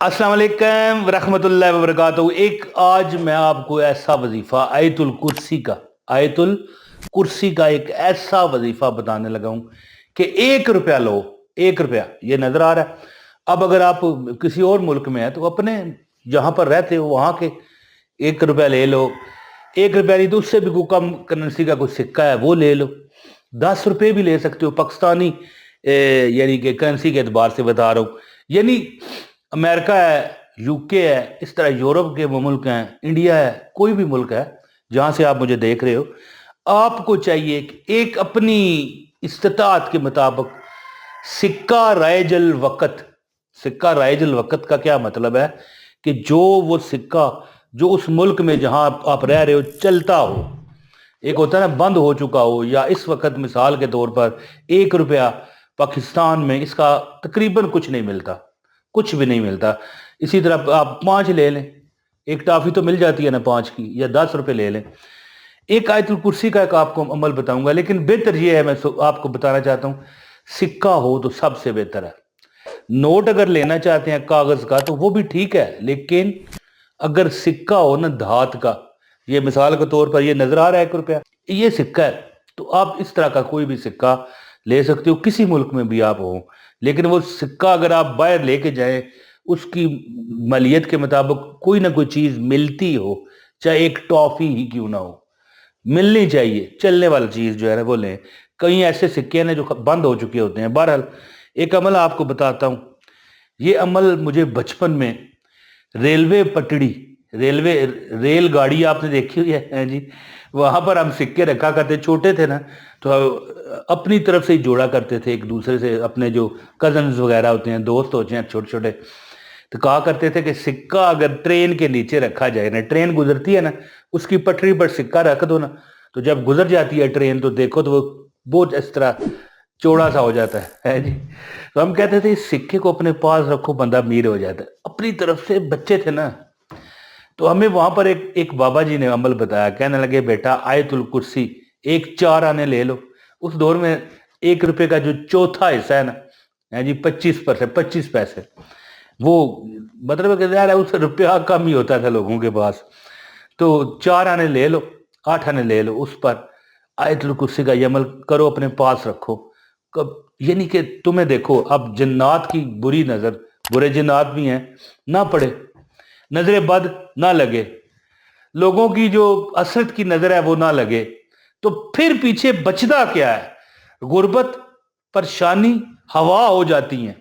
अस्सलाम वालेकुम रहमतुल्लाहि व बरकातहू। एक आज मैं आपको ऐसा वजीफा आयतुल कुर्सी का एक ऐसा वजीफा बताने लगा हूं कि 1 रुपया लो। 1 रुपया ये नजर आ रहा है। अब अगर आप किसी और मुल्क में है तो अपने जहां पर रहते हो वहां के 1 रुपया ले लो। 1 रुपया नहीं तो उससे भी कोई कम करेंसी का कोई सिक्का है वो ले लो। 10 रुपये भी ले सकते हो पाकिस्तानी यानी कि करेंसी के एतबार से बता रहा हूँ। यानी अमेरिका है, यूके है, इस तरह यूरोप के वो मुल्क हैं, इंडिया है, कोई भी मुल्क है जहां से आप मुझे देख रहे हो, आपको चाहिए कि एक अपनी इस्तिताअत के मुताबिक सिक्का राइजल वक़्त। सिक्का राइजल वक़्त का क्या मतलब है कि जो वो सिक्का जो उस मुल्क में जहां आप रह रहे हो चलता हो, एक होता है ना बंद हो चुका हो, या इस वक्त मिसाल के तौर पर 1 रुपया पाकिस्तान में इसका तकरीबन कुछ नहीं मिलता, कुछ भी नहीं मिलता। इसी तरह आप 5 ले लें, एक टॉफी तो मिल जाती है ना 5 की, या 10 रुपए ले लें। एक आयतुल कुर्सी का एक आपको अमल बताऊंगा, लेकिन बेहतर ये है, मैं आपको बताना चाहता हूँ, सिक्का हो तो सबसे बेहतर है। नोट अगर लेना चाहते हैं कागज का तो वो भी ठीक है, लेकिन अगर सिक्का हो ना धात का, ये मिसाल के तौर पर ये नजर आ रहा है 1 रुपया, ये सिक्का है, तो आप इस तरह का कोई भी सिक्का ले सकते हो किसी मुल्क में भी आप हो। लेकिन वो सिक्का अगर आप बाहर लेके जाए, उसकी मालियत के मुताबिक कोई ना कोई चीज मिलती हो, चाहे एक टॉफी ही क्यों ना हो, मिलनी चाहिए। चलने वाली चीज जो है ना वो लें। कई ऐसे सिक्के हैं जो बंद हो चुके होते हैं। बहरहाल एक अमल आपको बताता हूँ। ये अमल मुझे बचपन में रेलवे पटड़ी, रेलवे रेलगाड़ी आपने देखी हुई है जी, वहां पर हम सिक्के रखा करते, छोटे थे ना, तो अपनी तरफ से ही जोड़ा करते थे एक दूसरे से। अपने जो कजन्स वगैरह होते हैं, दोस्त होते हैं छोटे छोटे, तो कहा करते थे कि सिक्का अगर ट्रेन के नीचे रखा जाए ना, ट्रेन गुजरती है ना, उसकी पटरी पर सिक्का रख दो ना, तो जब गुजर जाती है ट्रेन तो देखो तो वो बहुत इस तरह चौड़ा सा हो जाता है जी। तो हम कहते थे इस सिक्के को अपने पास रखो, बंदा अमीर हो जाता है। अपनी तरफ से बच्चे थे ना, तो हमें वहां पर एक बाबा जी ने अमल बताया। कहने लगे बेटा आयतुल कुर्सी एक 4 आने ले लो। उस दौर में 1 रुपए का जो चौथा हिस्सा है ना, है जी 25%, 25 पैसे, वो मतलब कि यार उस रुपया कम ही होता था लोगों के पास। तो 4 आने ले लो, 8 आने ले लो, उस पर आयतुल कुर्सी का ये अमल करो, अपने पास रखो। कब यानी कि तुम्हें देखो, अब जन्नात की बुरी नजर, बुरे जिन्नात भी हैं, ना पड़े, नजर बद ना लगे, लोगों की जो असरत की नजर है वो ना लगे, तो फिर पीछे बचता क्या है? गुर्बत, परेशानी, हवा हो जाती हैं,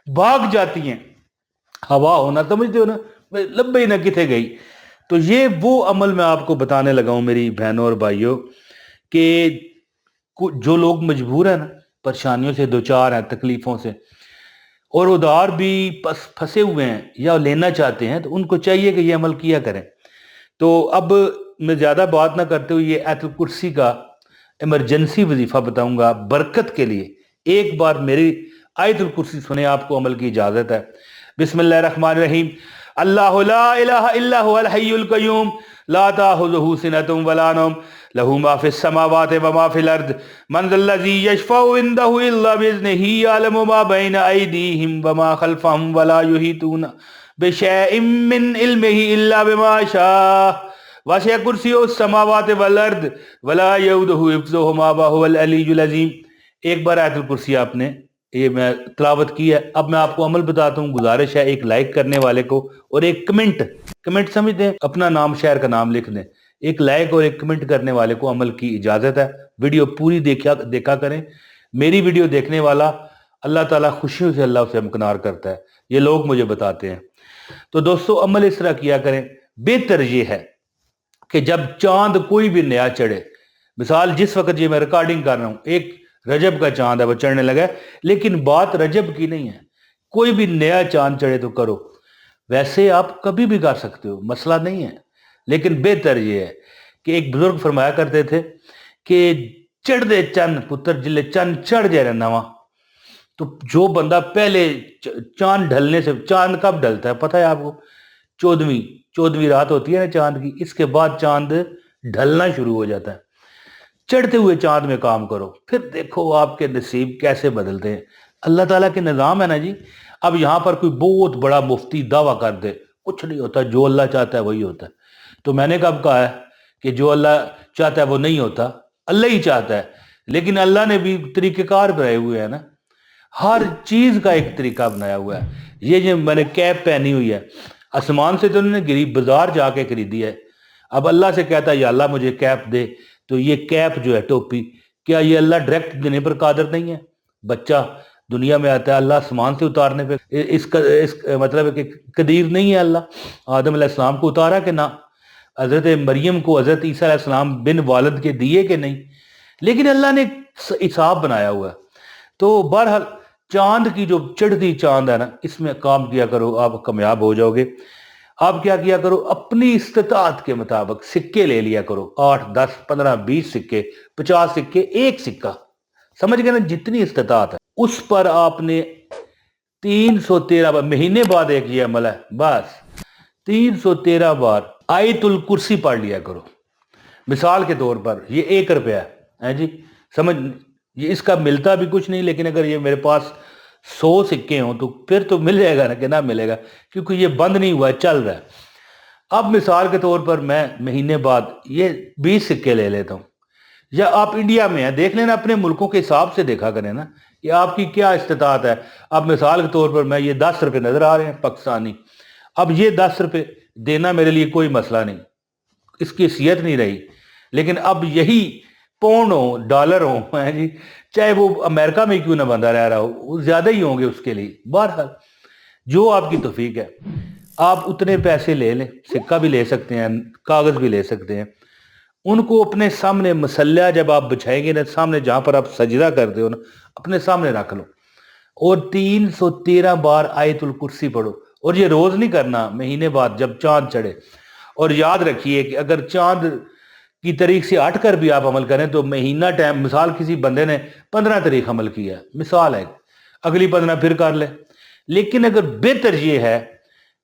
भाग जाती हैं। हवा होना समझते हो ना, लब्बे ही ना किथे गई। तो ये वो अमल मैं आपको बताने लगा हूं मेरी बहनों और भाइयों, कि जो लोग मजबूर है ना, परेशानियों से दो चार हैं, तकलीफों से, और उधार भी फंसे हुए हैं या लेना चाहते हैं, तो उनको चाहिए कि ये अमल किया करें। तो अब मैं ज़्यादा बात ना करते हुए ये आयतुल कुर्सी का इमरजेंसी वजीफा बताऊंगा बरकत के लिए। एक बार मेरी आयतुल कुर्सी सुने, आपको अमल की इजाज़त है। बिस्मिल्लाहिर्रहमानिर्रहीम। अल्लाहु ला इलाहा इल्ला हुवल हय्युल कय्यूम ला ताखुज़ुहु सिनतुन वला नौम लहू मा फिस समावाति व मा फिल अर्द मन ज़ल्लज़ी यशफ़उ इंदहु इल्ला बिइज़्निही यअलमु मा बैना अयदीहिम व मा खल्फ़हुम वला युहीतूना बिशैइन मिन इल्मिही इल्ला बिमा शाअ वसिअ कुर्सियुहु समावाति वल अर्द वला यऊदुहु हिफ्ज़ुहुमा व हुवल अलिय्युल अज़ीम। एक बार आयतुल कुर्सी आपने ये मैं तिलावत की है। अब मैं आपको अमल बताता हूँ। गुजारिश है एक लाइक करने वाले को और एक कमेंट, कमेंट समझते हैं, अपना नाम शहर का नाम लिख दें। एक लाइक और एक कमेंट करने वाले को अमल की इजाजत है। वीडियो पूरी देखा करें। मेरी वीडियो देखने वाला अल्लाह ताला खुशियों से अल्लाह से हमकनार करता है, ये लोग मुझे बताते हैं। तो दोस्तों अमल इस तरह किया करें। बेहतर ये है कि जब चांद कोई भी नया चढ़े, मिसाल जिस वक्त ये मैं रिकॉर्डिंग कर रहा हूं, एक रजब का चांद है वो चढ़ने लगा है, लेकिन बात रजब की नहीं है, कोई भी नया चांद चढ़े तो करो। वैसे आप कभी भी कर सकते हो, मसला नहीं है, लेकिन बेहतर ये है कि एक बुजुर्ग फरमाया करते थे कि चढ़ दे चंद पुत्र जिले चंद चढ़ जाए ना नवा। तो जो बंदा पहले चांद ढलने से, चांद कब ढलता है पता है आपको? चौदहवीं चौदहवीं रात होती है ना चांद की, इसके बाद चांद ढलना शुरू हो जाता है। चढ़ते हुए चांद में काम करो, फिर देखो आपके नसीब कैसे बदलते हैं। अल्लाह ताला के निज़ाम है ना जी। اب یہاں پر کوئی بہت بڑا مفتی دعویٰ کر دے، کچھ نہیں ہوتا، جو اللہ چاہتا ہے وہی ہوتا ہے. تو میں نے کب کہا ہے کہ جو اللہ چاہتا ہے وہ نہیں ہوتا؟ اللہ ہی چاہتا ہے. لیکن اللہ نے بھی طریقہ کار بنائے ہوئے ہیں نا، ہر چیز کا ایک طریقہ بنایا ہوا ہے. یہ جو میں نے کیپ پہنی ہوئی ہے، آسمان سے تو انہوں نے گری، بازار جا کے خریدی ہے. اب اللہ سے کہتا ہے یا اللہ مجھے کیپ دے، تو یہ کیپ جو ہے ٹوپی، کیا یہ اللہ ڈائریکٹ دینے پر قادر نہیں ہے؟ بچہ دنیا میں آتا ہے، اللہ آسمان سے اتارنے پہ اس مطلب ہے کہ قدیر نہیں ہے؟ اللہ آدم علیہ السلام کو اتارا کہ نہ؟ حضرت مریم کو حضرت عیسیٰ علیہ السلام بن والد کے دیے کہ نہیں؟ لیکن اللہ نے حساب بنایا ہوا ہے. تو بہرحال چاند کی جو چڑھتی چاند ہے نا، اس میں کام کیا کرو، آپ کامیاب ہو جاؤ گے. آپ کیا کیا کرو، اپنی استطاعت کے مطابق سکے لے لیا کرو، 8 10 15 20 سکے، 50 سکے، ایک سکہ، سمجھ گئے نا؟ جتنی استطاعت ہے اس پر آپ نے 313 بار، مہینے بعد ایک یہ عمل ہے، بس 313 بار آیت الکرسی پڑھ لیا کرو. مثال کے طور پر یہ 1 روپیہ ہے جی، سمجھ، یہ اس کا ملتا بھی کچھ نہیں، لیکن اگر یہ میرے پاس 100 سکے ہوں تو پھر تو مل جائے گا نا، کہ نہ ملے گا، کیونکہ یہ بند نہیں ہوا ہے، چل رہا ہے. اب مثال کے طور پر میں مہینے بعد یہ 20 سکے لے لیتا ہوں. یا آپ انڈیا میں ہیں، دیکھ لینا اپنے ملکوں کے حساب سے دیکھا کریں نا کہ آپ کی کیا استطاعت ہے. اب مثال کے طور پر میں یہ 10 روپے نظر آ رہے ہیں پاکستانی، اب یہ 10 روپے دینا میرے لیے کوئی مسئلہ نہیں، اس کی حیثیت نہیں رہی. لیکن اب یہی پاؤنڈ ہو، ڈالر ہو جی، چاہے وہ امریکہ میں کیوں نہ بندہ رہ رہا ہو، وہ زیادہ ہی ہوں گے اس کے لیے. بہرحال جو آپ کی توفیق ہے، آپ اتنے پیسے لے لیں، سکہ بھی لے سکتے ہیں، کاغذ بھی لے سکتے ہیں. ان کو اپنے سامنے مسلح جب آپ بچھائیں گے نا، سامنے جہاں پر آپ سجدہ کرتے ہو نا، اپنے سامنے رکھ لو اور 313 بار آیت الکرسی پڑھو. اور یہ روز نہیں کرنا، مہینے بعد جب چاند چڑھے. اور یاد رکھیے کہ اگر چاند کی تاریخ سے ہٹ کر بھی آپ عمل کریں تو مہینہ ٹائم، مثال کسی بندے نے 15 تاریخ عمل کیا، مثال ہے، اگلی 15 پھر کر لے. لیکن اگر بہتر یہ ہے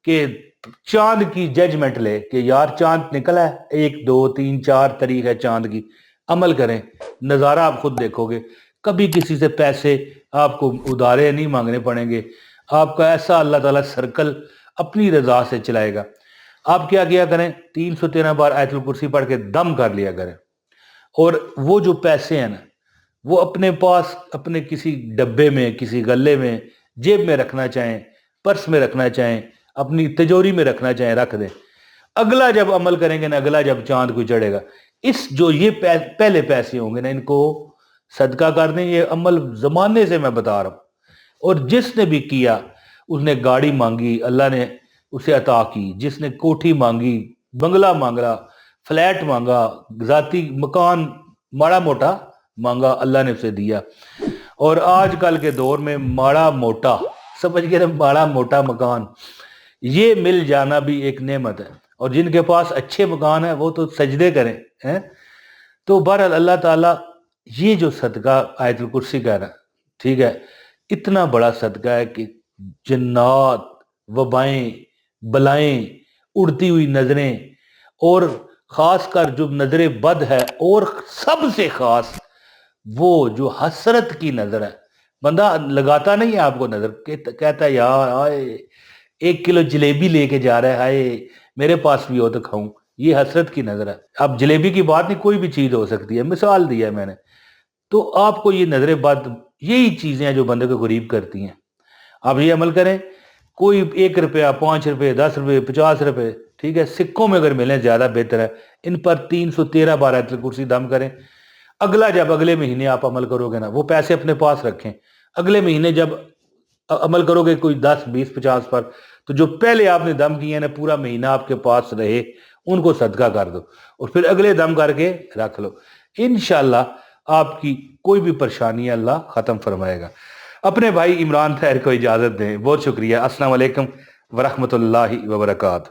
کہ چاند کی ججمنٹ لے کہ یار چاند نکلا ہے، 1 2 3 4 تاریخ ہے چاند کی، عمل کریں، نظارہ آپ خود دیکھو گے. کبھی کسی سے پیسے آپ کو ادارے نہیں مانگنے پڑیں گے. آپ کا ایسا اللہ تعالیٰ سرکل اپنی رضا سے چلائے گا. آپ کیا کیا کریں، 313 بار آیت الکرسی پڑھ کے دم کر لیا کریں. اور وہ جو پیسے ہیں نا، وہ اپنے پاس، اپنے کسی ڈبے میں، کسی غلے میں، جیب میں رکھنا چاہیں، پرس میں رکھنا چاہیں، اپنی تجوری میں رکھنا چاہیں، رکھ دیں. اگلا جب عمل کریں گے نا، اگلا جب چاند کو چڑھے گا، جو یہ پہلے پیسے ہوں گے نا، ان کو صدقہ کر دیں. یہ عمل زمانے سے میں بتا رہا ہوں. اور جس نے بھی کیا، اس نے گاڑی مانگی، اللہ نے اسے عطا کی. جس نے کوٹھی مانگی، بنگلہ مانگا، فلیٹ مانگا، ذاتی مکان ماڑا موٹا مانگا، اللہ نے اسے دیا. اور آج کل کے دور میں ماڑا موٹا، سمجھ گئے نا، ماڑا موٹا مکان یہ مل جانا بھی ایک نعمت ہے. اور جن کے پاس اچھے مکان ہیں وہ تو سجدے کریں. تو بہرحال اللہ تعالیٰ یہ جو صدقہ آیت الکرسی کا ہے نا، ٹھیک ہے، اتنا بڑا صدقہ ہے کہ جنات، وبائیں، بلائیں، اڑتی ہوئی نظریں، اور خاص کر جو نظر بد ہے، اور سب سے خاص وہ جو حسرت کی نظر ہے. بندہ لگاتا نہیں ہے آپ کو نظر، کہتا ہے یار آئے 1 کلو جلیبی لے کے جا رہا ہے، آئے میرے پاس بھی ہو تو کھاؤں. یہ حسرت کی نظر ہے. اب جلیبی کی بات نہیں، کوئی بھی چیز ہو سکتی ہے، مثال دیا ہے میں نے. تو آپ کو یہ نظر بد، یہی چیزیں ہیں جو بندے کو غریب کرتی ہیں. آپ یہ عمل کریں، کوئی 1 روپیہ، 5 روپے، 10 روپے، 50 روپے، ٹھیک ہے، سکوں میں اگر ملیں زیادہ بہتر ہے. ان پر 313 بار آیت الکرسی دم کریں. اگلا جب اگلے مہینے آپ عمل کرو گے نا، وہ پیسے اپنے پاس رکھیں. اگلے مہینے جب عمل کرو گے کوئی 10 20 50 پر، تو جو پہلے آپ نے دم کیے نا، پورا مہینہ آپ کے پاس رہے، ان کو صدقہ کر دو اور پھر اگلے دم کر کے رکھ لو. انشاءاللہ آپ کی کوئی بھی پریشانی اللہ ختم فرمائے گا. اپنے بھائی عمران طاہر کو اجازت دیں. بہت شکریہ. السلام علیکم ورحمۃ اللہ وبرکاتہ.